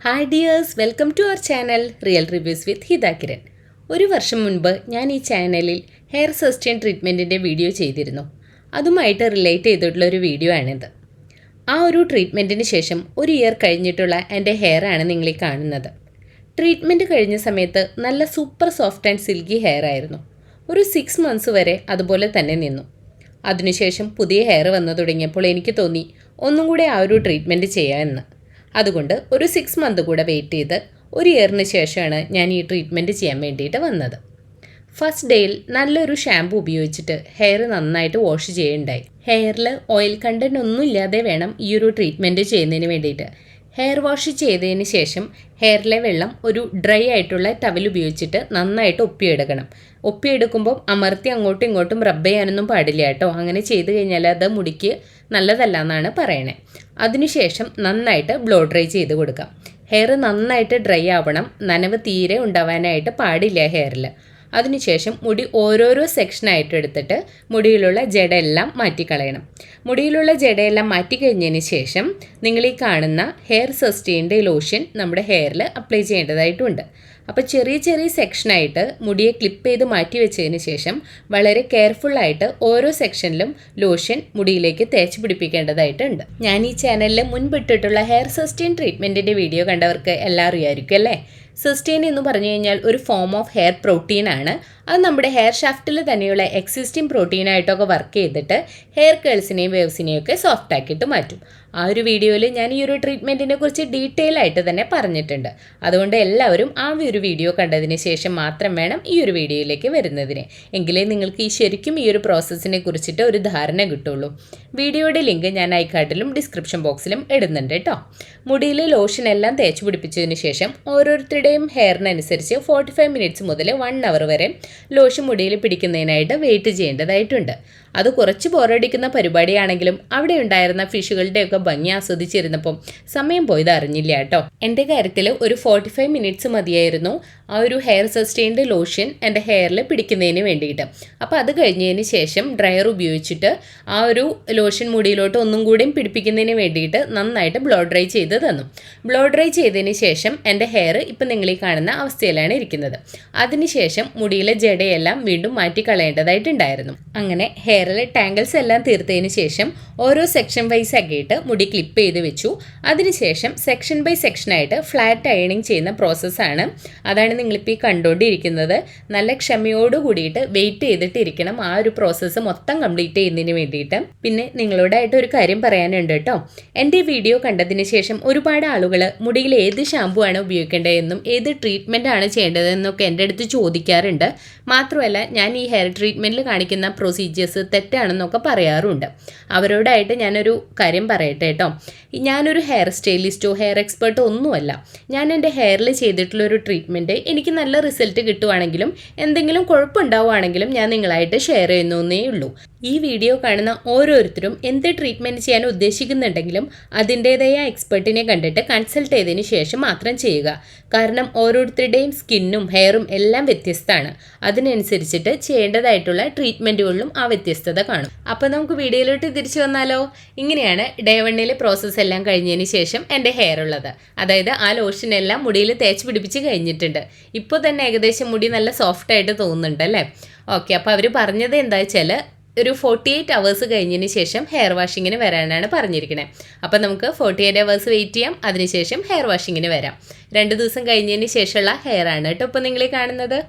Hi dears, welcome to our channel real reviews with Hitha Kiran. ഒരു വർഷം മുൻപ് ഞാൻ ഈ ചാനലിൽ ഹെയർ സസ്റ്റെയിൻ ട്രീറ്റ്മെൻറ്റിൻ്റെ വീഡിയോ ചെയ്തിരുന്നു. അതുമായിട്ട് റിലേറ്റ് ചെയ്തിട്ടുള്ള ഒരു വീഡിയോ ആണിത്. ആ ഒരു ട്രീറ്റ്മെൻറ്റിന് ശേഷം ഒരു ഇയർ കഴിഞ്ഞിട്ടുള്ള എൻ്റെ ഹെയർ ആണ് നിങ്ങളീ കാണുന്നത്. ട്രീറ്റ്മെൻറ്റ് കഴിഞ്ഞ സമയത്ത് നല്ല super soft and silky hair ആയിരുന്നു. ഒരു 6 months വരെ അതുപോലെ തന്നെ നിന്നു. അതിനുശേഷം പുതിയ ഹെയർ വന്നു തുടങ്ങിയപ്പോൾ എനിക്ക് തോന്നി ഒന്നും കൂടെ ആ ഒരു ട്രീറ്റ്മെൻറ്റ് ചെയ്യാമെന്ന്. അതുകൊണ്ട് ഒരു 6 months കൂടെ വെയിറ്റ് ചെയ്ത് ഒരു ഇയറിന് ശേഷമാണ് ഞാൻ ഈ ട്രീറ്റ്മെൻറ്റ് ചെയ്യാൻ വേണ്ടിയിട്ട് വന്നത്. ഫസ്റ്റ് ഡേയിൽ നല്ലൊരു ഷാമ്പു ഉപയോഗിച്ചിട്ട് ഹെയർ നന്നായിട്ട് വാഷ് ചെയ്യുകയുണ്ടായി. ഹെയറിൽ ഓയിൽ കണ്ടൻറ്റ് ഒന്നും ഇല്ലാതെ വേണം ഈ ഒരു ട്രീറ്റ്മെൻറ്റ് ചെയ്യുന്നതിന് വേണ്ടിയിട്ട്. ഹെയർ വാഷ് ചെയ്തതിന് ശേഷം ഹെയറിലെ വെള്ളം ഒരു ഡ്രൈ ആയിട്ടുള്ള ടവൽ ഉപയോഗിച്ചിട്ട് നന്നായിട്ട് ഒപ്പിയെടുക്കണം. ഒപ്പിയെടുക്കുമ്പോൾ അമർത്തി അങ്ങോട്ടും ഇങ്ങോട്ടും റബ്ബ് ചെയ്യാനൊന്നും പാടില്ല കേട്ടോ. അങ്ങനെ ചെയ്ത് കഴിഞ്ഞാൽ അത് മുടിക്ക് നല്ലതല്ല എന്നാണ് പറയണേ. അതിനുശേഷം നന്നായിട്ട് ബ്ലോ ഡ്രൈ ചെയ്ത് കൊടുക്കാം. ഹെയർ നന്നായിട്ട് ഡ്രൈ ആവണം, നനവ് തീരെ ഉണ്ടാവാനായിട്ട് പാടില്ല ഹെയറിൽ. അതിനുശേഷം മുടി ഓരോരോ സെക്ഷനായിട്ട് എടുത്തിട്ട് മുടിയിലുള്ള ജടയെല്ലാം മാറ്റിക്കളയണം. മുടിയിലുള്ള ജടയെല്ലാം മാറ്റിക്കഴിഞ്ഞതിന് ശേഷം നിങ്ങൾ ഈ കാണുന്ന ഹെയർ സസ്റ്റെയിൻ്റെ ലോഷൻ നമ്മുടെ ഹെയറിൽ അപ്ലൈ ചെയ്യേണ്ടതായിട്ടുണ്ട്. അപ്പോൾ ചെറിയ ചെറിയ സെക്ഷനായിട്ട് മുടിയെ ക്ലിപ്പ് ചെയ്ത് മാറ്റി വെച്ചതിന് ശേഷം വളരെ കെയർഫുള്ളായിട്ട് ഓരോ സെക്ഷനിലും ലോഷൻ മുടിയിലേക്ക് തേച്ച് പിടിപ്പിക്കേണ്ടതായിട്ടുണ്ട്. ഞാൻ ഈ ചാനലിൽ മുൻപിട്ടിട്ടുള്ള ഹെയർ സസ്റ്റെയിൻ ട്രീറ്റ്മെൻറ്റിൻ്റെ വീഡിയോ കണ്ടവർക്ക് എല്ലാം അറിയാമായിരിക്കും അല്ലേ. സസ്റ്റെയിൻ എന്ന് പറഞ്ഞു കഴിഞ്ഞാൽ ഒരു ഫോം ഓഫ് ഹെയർ പ്രോട്ടീൻ ആണ്. അത് നമ്മുടെ ഹെയർ ഷാഫ്റ്റിൽ തന്നെയുള്ള എക്സിസ്റ്റിംഗ് പ്രോട്ടീനായിട്ടൊക്കെ വർക്ക് ചെയ്തിട്ട് ഹെയർ കേൾസിനെയും വേവ്സിനെയും ഒക്കെ സോഫ്റ്റ് ആക്കിയിട്ട് മാറ്റും. ആ ഒരു വീഡിയോയിൽ ഞാൻ ഈ ഒരു ട്രീറ്റ്മെൻറ്റിനെ കുറിച്ച് ഡീറ്റെയിൽ ആയിട്ട് തന്നെ പറഞ്ഞിട്ടുണ്ട്. അതുകൊണ്ട് എല്ലാവരും ആ ഒരു വീഡിയോ കണ്ടതിന് ശേഷം മാത്രം വേണം ഈ ഒരു വീഡിയോയിലേക്ക് വരുന്നതിന്. എങ്കിലേ നിങ്ങൾക്ക് ഈ ശരിക്കും ഈ ഒരു പ്രോസസ്സിനെ കുറിച്ചിട്ട് ഒരു ധാരണ കിട്ടുള്ളൂ. വീഡിയോയുടെ ലിങ്ക് ഞാൻ ഐക്കാർഡിലും ഡിസ്ക്രിപ്ഷൻ ബോക്സിലും ഇടുന്നുണ്ട് കേട്ടോ. മുടിയിൽ ലോഷൻ എല്ലാം തേച്ച് പിടിപ്പിച്ചതിന് ശേഷം ഓരോരുത്തരുടെയും ഹെയറിനനുസരിച്ച് 45 minutes മുതൽ 1 hour വരെ ലോഷൻ മുടിയിൽ പിടിക്കുന്നതിനായിട്ട് വെയിറ്റ് ചെയ്യേണ്ടതായിട്ടുണ്ട്. അത് കുറച്ച് ബോറടിക്കുന്ന പരിപാടിയാണെങ്കിലും അവിടെ ഉണ്ടായിരുന്ന ഫിഷുകളുടെയൊക്കെ ഭംഗി ആസ്വദിച്ചിരുന്നപ്പം സമയം പോയത് അറിഞ്ഞില്ല കേട്ടോ. എൻ്റെ കാര്യത്തിൽ ഒരു 45 minutes മതിയായിരുന്നു ആ ഒരു ഹെയർ സസ്റ്റെയിൻഡ് ലോഷൻ എൻ്റെ ഹെയറിൽ പിടിക്കുന്നതിന് വേണ്ടിയിട്ട്. അപ്പോൾ അത് കഴിഞ്ഞതിന് ശേഷം ഡ്രയർ ഉപയോഗിച്ചിട്ട് ആ ഒരു ലോഷൻ മുടിയിലോട്ട് ഒന്നും കൂടിയും പിടിപ്പിക്കുന്നതിന് വേണ്ടിയിട്ട് നന്നായിട്ട് ബ്ലോ ഡ്രൈ ചെയ്ത് തന്നു. ബ്ലോ ഡ്രൈ ചെയ്തതിന് ശേഷം എൻ്റെ ഹെയർ ഇപ്പം നിങ്ങൾ ഈ കാണുന്ന അവസ്ഥയിലാണ് ഇരിക്കുന്നത്. അതിനുശേഷം മുടിയിലെ ജടയെല്ലാം വീണ്ടും മാറ്റിക്കളയേണ്ടതായിട്ടുണ്ടായിരുന്നു. അങ്ങനെ ഹെയറിൽ ടാങ്കിൾസ് എല്ലാം തീർത്തതിന് ശേഷം ഓരോ സെക്ഷൻ വൈസ് ആക്കിയിട്ട് മുടി ക്ലിപ്പ് ചെയ്ത് വെച്ചു. അതിനുശേഷം സെക്ഷൻ ബൈ സെക്ഷനായിട്ട് ഫ്ലാറ്റ് അയണിങ് ചെയ്യുന്ന പ്രോസസ്സാണ്. അതാണ് നിങ്ങളിപ്പോൾ ഈ കണ്ടുകൊണ്ടിരിക്കുന്നത്. നല്ല ക്ഷമയോട് കൂടിയിട്ട് വെയിറ്റ് ചെയ്തിട്ടിരിക്കണം ആ ഒരു പ്രോസസ്സ് മൊത്തം കംപ്ലീറ്റ് ചെയ്യുന്നതിന് വേണ്ടിയിട്ട്. പിന്നെ നിങ്ങളോടായിട്ട് ഒരു കാര്യം പറയാനുണ്ട് കേട്ടോ. എൻ്റെ വീഡിയോ കണ്ടതിന് ശേഷം ഒരുപാട് ആളുകൾ മുടിയിൽ ഏത് ഷാമ്പു ആണ് ഉപയോഗിക്കേണ്ടതെന്നും ഏത് ട്രീറ്റ്മെൻ്റ് ആണ് ചെയ്യേണ്ടതെന്നൊക്കെ എൻ്റെ അടുത്ത് ചോദിക്കാറുണ്ട്. മാത്രമല്ല ഞാൻ ഈ ഹെയർ ട്രീറ്റ്മെൻറ്റിൽ കാണിക്കുന്ന പ്രൊസീജിയേഴ്സ് തെറ്റാണെന്നൊക്കെ പറയാറുണ്ട്. അവരോടായിട്ട് ഞാനൊരു കാര്യം പറയട്ടെ കേട്ടോ. ഞാനൊരു ഹെയർ സ്റ്റൈലിസ്റ്റോ ഹെയർ എക്സ്പേർട്ടോ ഒന്നുമല്ല. ഞാൻ എൻ്റെ ഹെയറിൽ ചെയ്തിട്ടുള്ളൊരു ട്രീറ്റ്മെൻറ്റ് എനിക്ക് നല്ല റിസൾട്ട് കിട്ടുവാണെങ്കിലും എന്തെങ്കിലും കുഴപ്പമുണ്ടാവുകയാണെങ്കിലും ഞാൻ നിങ്ങളായിട്ട് ഷെയർ ചെയ്യുന്നേ ഉള്ളൂ. ഈ വീഡിയോ കാണുന്ന ഓരോരുത്തരും എന്ത് ട്രീറ്റ്മെൻറ്റ് ചെയ്യാൻ ഉദ്ദേശിക്കുന്നുണ്ടെങ്കിലും അതിൻ്റേതായ എക്സ്പെർട്ടിനെ കണ്ടിട്ട് കൺസൾട്ട് ചെയ്തതിന് ശേഷം മാത്രം ചെയ്യുക. കാരണം ഓരോരുത്തരുടെയും സ്കിന്നും ഹെയറും എല്ലാം വ്യത്യസ്തമാണ്. അതിനനുസരിച്ചിട്ട് ചെയ്യേണ്ടതായിട്ടുള്ള ട്രീറ്റ്മെൻറ്റുകളിലും ആ വ്യത്യസ്തത കാണും. അപ്പോൾ നമുക്ക് വീഡിയോയിലോട്ട് തിരിച്ചു വന്നാലോ. ഇങ്ങനെയാണ് ഡേ 1 പ്രോസസ്സ് എല്ലാം കഴിഞ്ഞതിന് ശേഷം എൻ്റെ ഹെയർ ഉള്ളത്. അതായത് ആ ലോഷനെല്ലാം മുടിയിൽ തേച്ച് പിടിപ്പിച്ച് കഴിഞ്ഞിട്ടുണ്ട്. ഇപ്പോൾ തന്നെ ഏകദേശം മുടി നല്ല സോഫ്റ്റായിട്ട് തോന്നുന്നുണ്ട് അല്ലേ. ഓക്കെ, അപ്പോൾ അവർ പറഞ്ഞത് എന്താ വെച്ചാൽ ഒരു 48 hours കഴിഞ്ഞതിന് ശേഷം ഹെയർ വാഷിങ്ങിന് വരാനാണ് പറഞ്ഞിരിക്കുന്നത്. അപ്പോൾ നമുക്ക് 48 hours വെയിറ്റ് ചെയ്യാം. അതിനുശേഷം ഹെയർ വാഷിങ്ങിന് വരാം. 2 ദിവസം കഴിഞ്ഞതിന് ശേഷമുള്ള ഹെയർ ആണ് കേട്ടോ ഇപ്പോൾ നിങ്ങൾ കാണുന്നത്.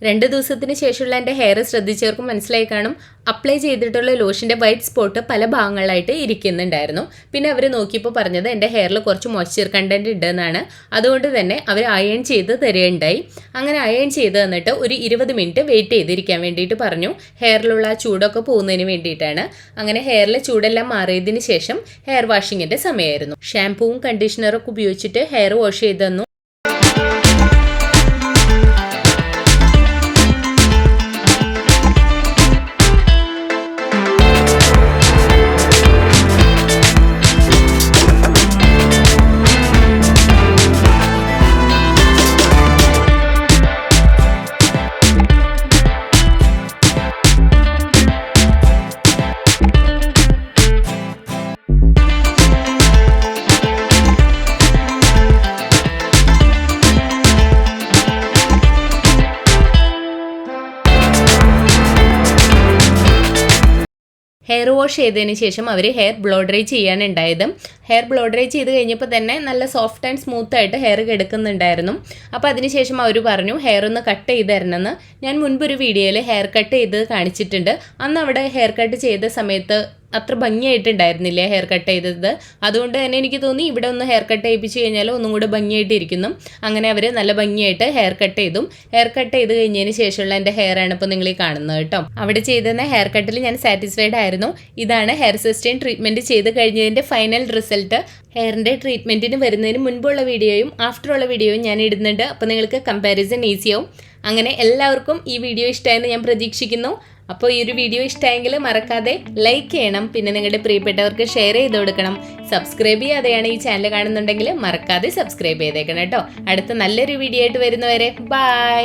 രണ്ട് ദിവസത്തിന് ശേഷമുള്ള എൻ്റെ ഹെയർ ശ്രദ്ധിച്ചവർക്ക് മനസ്സിലായി കാണും. അപ്ലൈ ചെയ്തിട്ടുള്ള ലോഷൻ്റെ വൈറ്റ് സ്പോട്ട് പല ഭാഗങ്ങളായിട്ട് ഇരിക്കുന്നുണ്ടായിരുന്നു. പിന്നെ അവർ നോക്കിയപ്പോൾ പറഞ്ഞത് എൻ്റെ ഹെയറിൽ കുറച്ച് മോയ്സ്ചർ കണ്ടൻറ്റ് ഉണ്ടെന്നാണ്. അതുകൊണ്ട് തന്നെ അവർ അയൺ ചെയ്ത് തരികയുണ്ടായി. അങ്ങനെ അയൺ ചെയ്ത് തന്നിട്ട് ഒരു 20 minutes വെയിറ്റ് ചെയ്തിരിക്കാൻ വേണ്ടിയിട്ട് പറഞ്ഞു. ഹെയറിലുള്ള ചൂടൊക്കെ പോകുന്നതിന് വേണ്ടിയിട്ടാണ്. അങ്ങനെ ഹെയറിലെ ചൂടെല്ലാം മാറിയതിന് ശേഷം ഹെയർ വാഷിങ്ങിൻ്റെ സമയമായിരുന്നു. ഷാംപൂവും കണ്ടീഷണറൊക്കെ ഉപയോഗിച്ചിട്ട് ഹെയർ വാഷ് ചെയ്ത് തന്നു. ഹെയർ വാഷ് ചെയ്തതിന് ശേഷം അവർ ഹെയർ ബ്ലോ ഡ്രൈ ചെയ്യാനുണ്ടായത്. ഹെയർ ബ്ലോ ഡ്രൈ ചെയ്ത് കഴിഞ്ഞപ്പോൾ തന്നെ നല്ല സോഫ്റ്റ് ആൻഡ് സ്മൂത്ത് ആയിട്ട് ഹെയർ കിടക്കുന്നുണ്ടായിരുന്നു. അപ്പോൾ അതിനുശേഷം അവർ പറഞ്ഞു ഹെയർ ഒന്ന് കട്ട് ചെയ്ത് തരണമെന്ന്. ഞാൻ മുൻപൊരു വീഡിയോയിൽ ഹെയർ കട്ട് ചെയ്ത് കാണിച്ചിട്ടുണ്ട്. അന്ന് അവിടെ ഹെയർ കട്ട് ചെയ്ത സമയത്ത് അത്ര ഭംഗിയായിട്ടുണ്ടായിരുന്നില്ല ഹെയർ കട്ട് ചെയ്തത്. അതുകൊണ്ട് തന്നെ എനിക്ക് തോന്നി ഇവിടെ ഒന്ന് ഹെയർ കട്ട് ചെയ്യിപ്പിച്ച് കഴിഞ്ഞാൽ ഒന്നും കൂടെ ഭംഗിയായിട്ട് ഇരിക്കുന്നു. അങ്ങനെ അവർ നല്ല ഭംഗിയായിട്ട് ഹെയർ കട്ട് ചെയ്തു. ഹെയർ കട്ട് ചെയ്ത് കഴിഞ്ഞതിന് ശേഷമുള്ള എൻ്റെ ഹെയർ ആണ് ഇപ്പോൾ നിങ്ങൾ ഈ കാണുന്നത് കേട്ടോ. അവിടെ ചെയ്തിരുന്ന ഹെയർ കട്ടിൽ ഞാൻ സാറ്റിസ്ഫൈഡ് ആയിരുന്നു. ഇതാണ് ഹെയർ സസ്റ്റെയിൻ ട്രീറ്റ്മെൻറ്റ് ചെയ്ത് കഴിഞ്ഞതിൻ്റെ ഫൈനൽ റിസൾട്ട്. ഹെയറിൻ്റെ ട്രീറ്റ്മെൻറ്റിന് വരുന്നതിന് മുൻപുള്ള വീഡിയോയും ആഫ്റ്ററുള്ള വീഡിയോയും ഞാൻ ഇടുന്നുണ്ട്. അപ്പോൾ നിങ്ങൾക്ക് കമ്പാരിസൺ ഈസിയാവും. അങ്ങനെ എല്ലാവർക്കും ഈ വീഡിയോ ഇഷ്ടമായെന്ന് ഞാൻ പ്രതീക്ഷിക്കുന്നു. അപ്പോൾ ഈ ഒരു വീഡിയോ ഇഷ്ടമായെങ്കിൽ മറക്കാതെ ലൈക്ക് ചെയ്യണം. പിന്നെ നിങ്ങളുടെ പ്രിയപ്പെട്ടവർക്ക് ഷെയർ ചെയ്ത് കൊടുക്കണം. സബ്സ്ക്രൈബ് ചെയ്യാതെയാണ് ഈ ചാനൽ കാണുന്നുണ്ടെങ്കിൽ മറക്കാതെ സബ്സ്ക്രൈബ് ചെയ്തേക്കണം കേട്ടോ. അടുത്ത നല്ലൊരു വീഡിയോ ആയിട്ട് വരുന്നവരെ ബൈ.